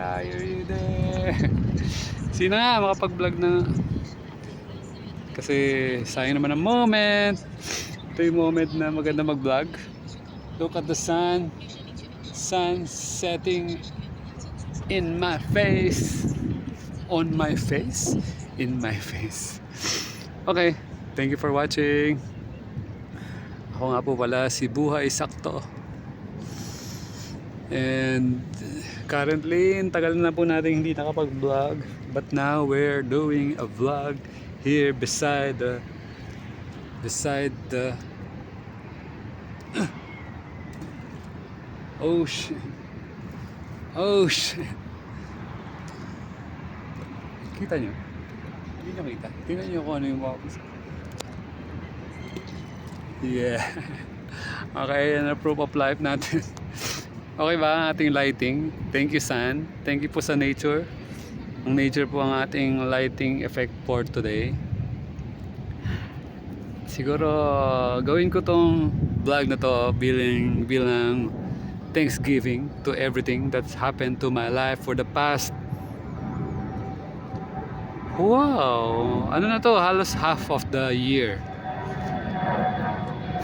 are you there? Sino nga makapag-vlog na? Kasi sayang naman ang moment. Ito yung moment na maganda mag-vlog. Look at the sun. Sun setting in my face. On my face. In my face. Okay, thank you for watching. Ako nga po pala si Buhay Sakto. And currently, tagal na po natin hindi nakapag-vlog. But now we're doing a vlog here beside the ocean. Ocean. Kita nyo? Hindi nyo kita. Tingnan nyo kung ano yung walk. Yeah. Okay, yan ang proof of life natin. Okay ba ang ating lighting? Thank you, San. Thank you po sa nature. Ang nature po ang ating lighting effect for today. Siguro gawin ko tong vlog na to bilang Thanksgiving to everything that's happened to my life for the past. Wow! Ano na to? Halos half of the year.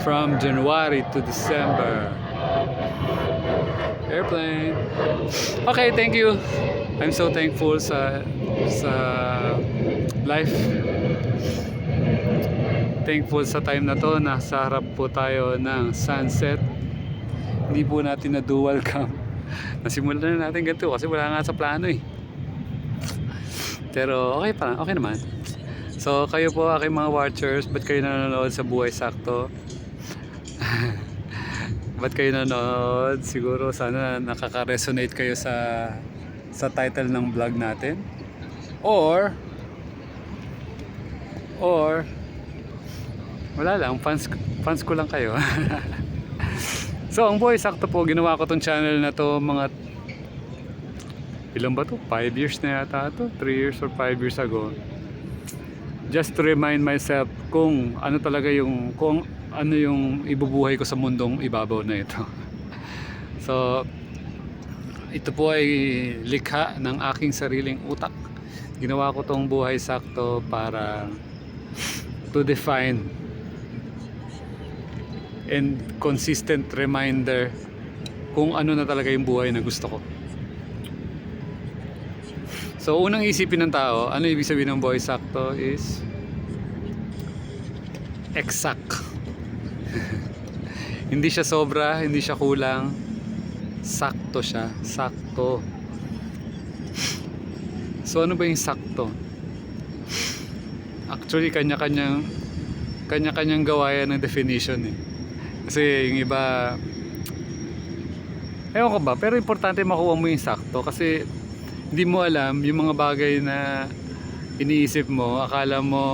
From January to December. Airplane. Okay, thank you. I'm so thankful sa life. Thankful sa time na to. Nasa harap po tayo ng sunset. Hindi po natin na dual cam. Nasimulan na natin ganito kasi wala nga sa plano eh. Pero okay pa, okay naman. So kayo po aking mga watchers, ba't kayo nanonood sa Buhay Sakto? Ba't kayo nanonood? Siguro sana nakaka-resonate kayo sa title ng vlog natin. Or wala lang, fans ko lang kayo. So ang Buhay Sakto po, ginawa ko tong channel na to mga ilan ba to? 5 years na yata to? 3 years or 5 years ago. Just to remind myself kung ano talaga yung ibubuhay ko sa mundong ibabaw na ito. So ito po ay likha ng aking sariling utak. Ginawa ko tong Buhay Sakto para to define and consistent reminder kung ano na talaga yung buhay na gusto ko. So unang isipin ng tao, ano ibig sabihin ng Buhay Sakto is exact. Hindi siya sobra, hindi siya kulang. Sakto siya, sakto. So ano ba yung sakto? Actually kanya-kanyang gawayan ng definition eh. Kasi yung iba, ewan ko ba, pero importante makuha mo yung sakto kasi hindi mo alam yung mga bagay na iniisip mo, akala mo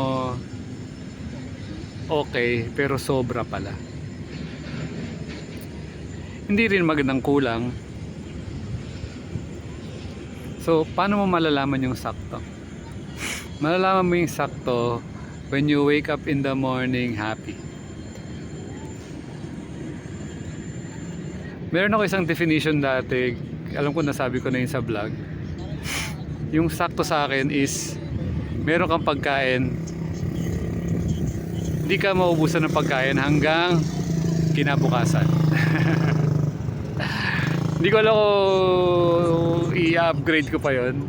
okay, pero sobra pala. Hindi rin magandang kulang. So, paano mo malalaman yung sakto? Malalaman mo yung sakto when you wake up in the morning happy. Meron ako isang definition dati, alam ko nasabi ko na yun sa vlog. Yung sakto sa akin is meron kang pagkain, hindi ka maubusan ng pagkain hanggang kinabukasan. Hindi ko alam kung i-upgrade ko pa yon.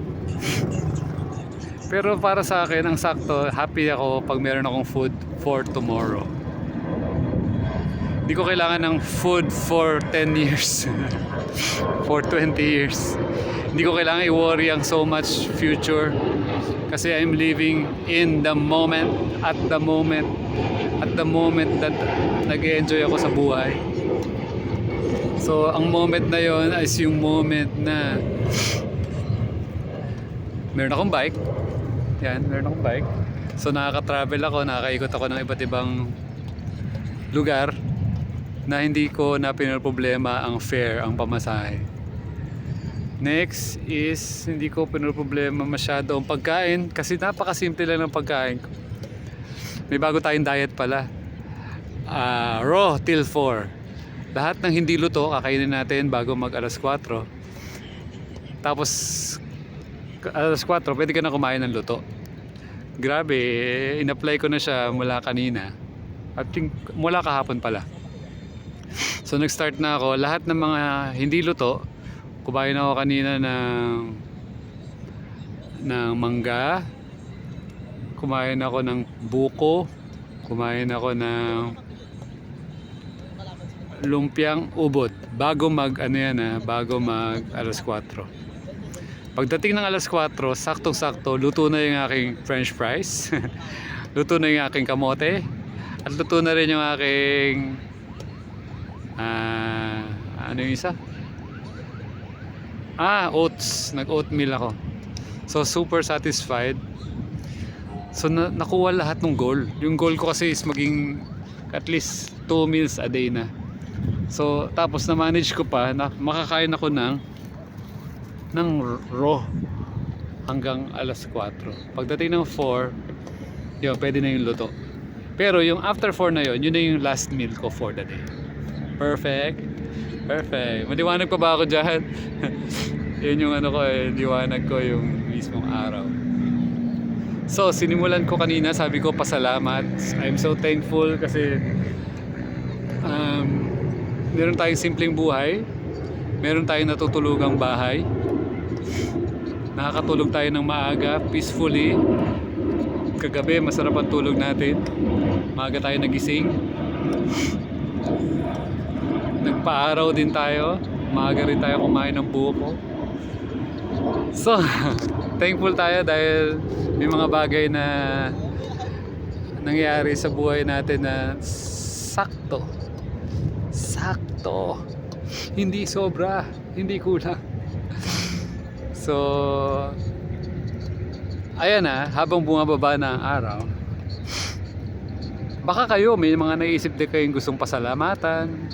Pero para sa akin ang sakto, happy ako pag meron akong food for tomorrow. Hindi ko kailangan ng food for 10 years. For 20 years. Hindi ko kailangan i-worry ang so much future. Kasi I'm living in the moment, at the moment that nag-enjoy ako sa buhay. So ang moment na yon is yung moment na meron akong bike. Yan, meron akong bike. So nakaka-travel ako, nakakaikot ako ng iba't ibang lugar na hindi ko na pinoproblema ang fare, ang pamasahe. Next is hindi ko pinoproblema masyado ang pagkain kasi napakasimple lang ng pagkain ko. May bago tayong diet pala. Raw till 4. Lahat ng hindi luto kakainin natin bago mag alas 4. Tapos alas 4 pwede ka na kumain ng luto. Grabe, in-apply ko na siya mula kanina. I think mula kahapon pala. So nag-start na ako. Lahat ng mga hindi luto, kumain ako kanina ng mangga, kumain ako ng buko, kumain ako ng lumpiang ubod bago mag alas 4. Pagdating ng alas 4, saktong-sakto, luto na yung aking french fries, luto na yung aking kamote, at luto na rin yung aking ano yung isa? Oats. Nag-oatmeal ako. So super satisfied. So nakuha lahat ng goal. Yung goal ko kasi is maging at least 2 meals a day na. So tapos na-manage ko pa na makakain ako ng raw hanggang alas 4. Pagdating ng 4, yun, pwede na yung luto. Pero yung after 4 na yun na yung last meal ko for the day. Perfect. Maliwanag pa ba ako dyan? Yun yung ano ko liwanag ko yung mismong araw. So sinimulan ko kanina, sabi ko pasalamat. I'm so thankful kasi meron tayong simpleng buhay, meron tayong natutulugang bahay, nakakatulog tayo ng maaga, peacefully. Kagabi masarap ang tulog natin, maaga tayo nagising, nagpaaraw din tayo, maaga rin tayo kumain ng buko. So thankful tayo dahil may mga bagay na nangyayari sa buhay natin na sakto, hindi sobra, hindi kulang. So ayan habang bumababa na ang araw, baka kayo may mga naisip din kayong gustong pasalamatan.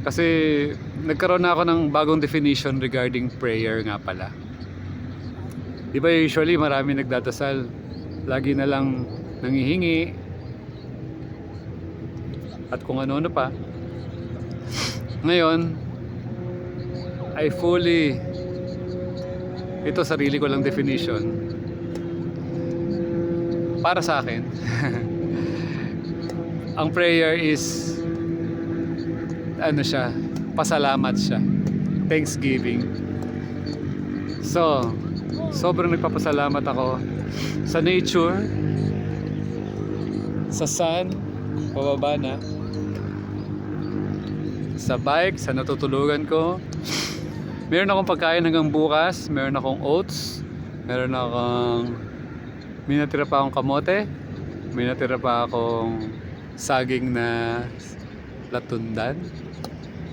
Kasi nagkaroon na ako ng bagong definition regarding prayer nga pala. Di ba usually marami nagdadasal, lagi na lang nangihingi at kung ano-ano pa. Ngayon ito sarili ko lang definition para sa akin. Ang prayer is pasalamat siya, thanksgiving. So sobrang nagpapasalamat ako sa nature, sa sun, pababa na, sa bike, sa natutulugan ko. Meron akong pagkain hanggang bukas, meron akong oats, may natira pa akong kamote, may natira pa akong saging na latundan,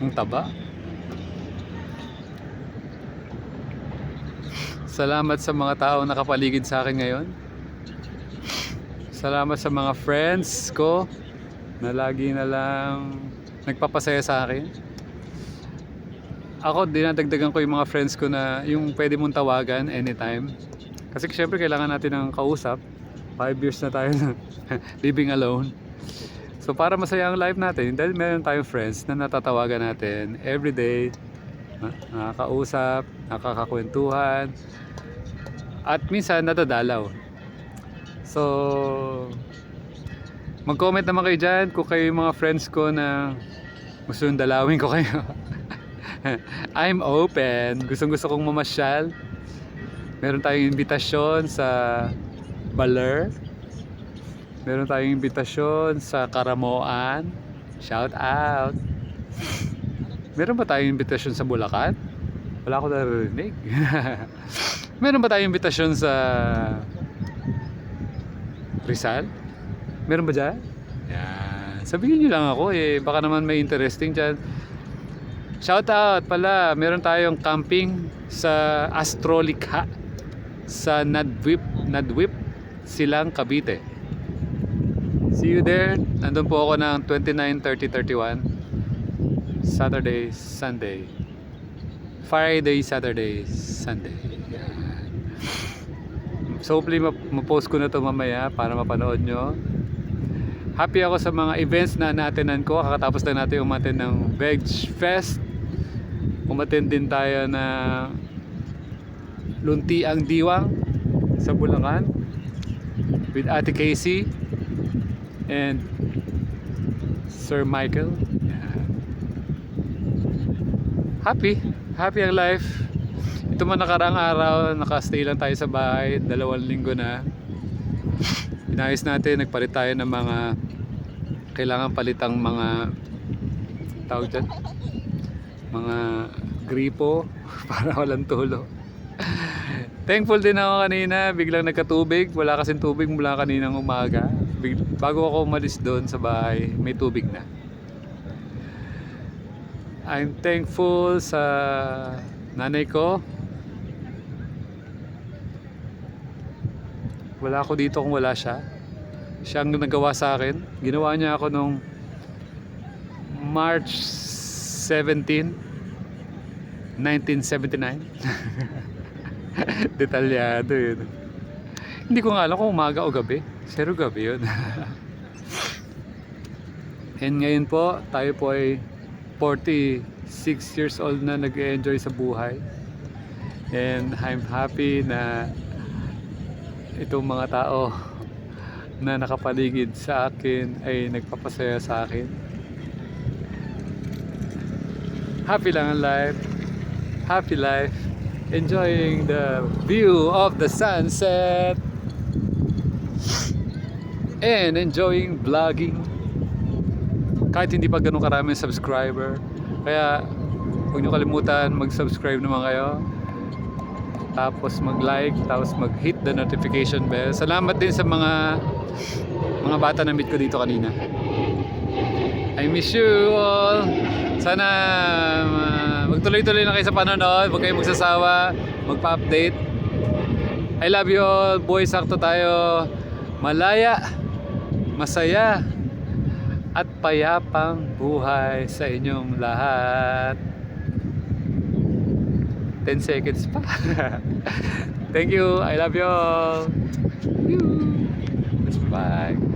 ang taba. Salamat sa mga taong nakapaligid sa akin ngayon. Salamat sa mga friends ko na lagi na lang nagpapasaya sa akin. Ako, dinadagdagan ko yung mga friends ko na yung pwede mong tawagan anytime. Kasi syempre kailangan natin ng kausap. 5 years na tayo na living alone. So para masaya ang life natin, dahil meron tayong friends na natatawagan natin everyday, nakakausap, nakakakwentuhan, at minsan natadalaw. So mag-comment naman kayo dyan kung kayo yung mga friends ko na gusto yung dalawin ko kayo. I'm open. Gusto kong mamasyal. Meron tayong imbitasyon sa Baler. Meron tayong imbitasyon sa Karamoan. Shout out. Meron ba tayong imbitasyon sa Bulacan? Wala ko narinig. Meron ba tayong imbitasyon sa Rizal? Meron ba dyan? Yan. Sabihin nyo lang ako baka naman may interesting dyan. Shout out pala, meron tayong camping sa Astrolikha sa Nadwip, Silang, Cavite. See you there. Nandun po ako ng 29, 30, 31 Saturday, Sunday. Friday, Saturday, Sunday. So hopefully ma-post ko na to mamaya para mapanood nyo. Happy ako sa mga events na naatinan ko. Kakatapos lang natin umattend ng Veg Fest. umattend din tayo na Luntiang Diwang sa Bulacan with Ate Casey and Sir Michael. Happy ang life. Ito man nakaraang araw, nakastay lang tayo sa bahay, 2 linggo na. Inayos natin, nagpalit tayo ng mga kailangan palitang mga tawag dyan, mga gripo para walang tulo. Thankful din ako kanina, biglang nagkatubig, wala kasing tubig mula kaninang umaga. Bago ako umalis doon sa bahay, may tubig na. I'm thankful sa nanay ko. Wala ako dito kung wala siya. Siya ang nagawa sa akin. Ginawa niya ako nung March 17, 1979. Detalyado yun. Hindi ko nga alam kung umaga o gabi. Pero gabi yun. And ngayon po, tayo po ay 46 years old na nag-enjoy sa buhay. And I'm happy na itong mga tao na nakapaligid sa akin ay nagpapasaya sa akin. Happy lang ang life. Happy life. Enjoying the view of the sunset. And enjoying vlogging. Kahit hindi pa ganun karaming subscriber. Kaya huwag nyo kalimutan mag-subscribe naman kayo. Tapos mag-like, tapos mag-hit the notification bell. Salamat din sa mga bata na meet ko dito kanina. I miss you all. Sana magtuloy-tuloy na kayo sa panonood. Huwag kayong magsasawa, magpa-update. I love you all. Buhay sakto tayo. Malaya, masaya, at payapang buhay sa inyong lahat. 10 seconds pa. Thank you. I love you all. Bye.